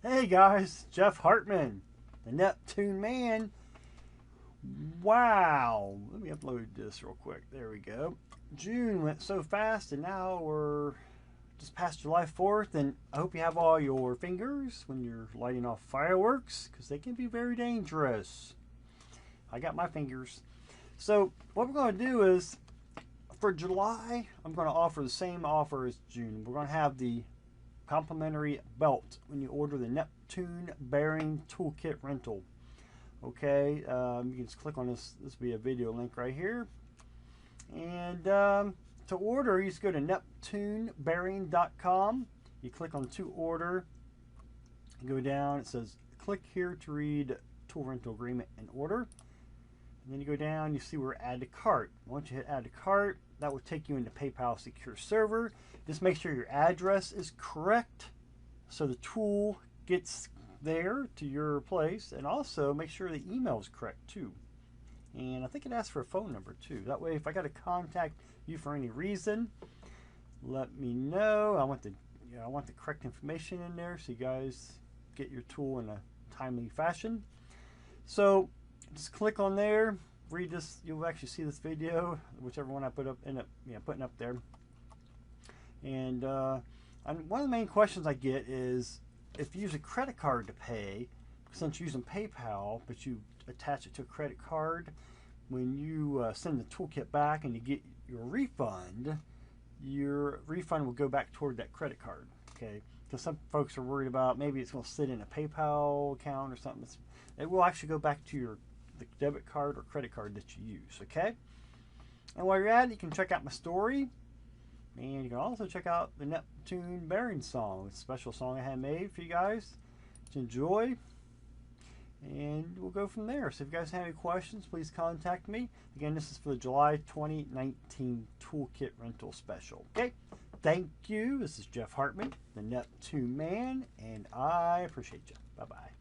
Hey guys, Jeff Hartman, the Neptune Man. Wow, let me upload this real quick. There we go. June went so fast, and now we're just past July 4th, and I hope you have all your fingers when you're lighting off fireworks, because they can be very dangerous. I got my fingers. So what we're going to do is, for July, I'm going to offer the same offer as June. We're going to have the complimentary belt when you order the Neptune bearing toolkit rental. Okay, you can just click on this. This will be a video link right here. And to order, you just go to neptunebearing.com. You click on to order. You go down. It says click here to read tool rental agreement and order. And then you go down. You see where add to cart. Once you hit add to cart, that will take you into PayPal secure server. Just make sure your address is correct so the tool gets there to your place, and also make sure the email is correct too. And I think it asks for a phone number too. That way, if I got to contact you for any reason, let me know. I want the correct information in there so you guys get your tool in a timely fashion. So just click on there, read this. You'll actually see this video, whichever one I end up putting up there. And one of the main questions I get is, if you use a credit card to pay, since you're using PayPal, but you attach it to a credit card, when you send the toolkit back and you get your refund will go back toward that credit card. Okay, because some folks are worried about maybe it's going to sit in a PayPal account or something. It will actually go back to the debit card or credit card that you use. Okay, and while you're at it, you can check out my story. And you can also check out the Neptune bearing song. It's a special song I had made for you guys to enjoy. And we'll go from there. So if you guys have any questions, please contact me. Again, this is for the July 2019 Toolkit Rental Special. Okay, thank you. This is Jeff Hartman, the Neptune Man, and I appreciate you. Bye-bye.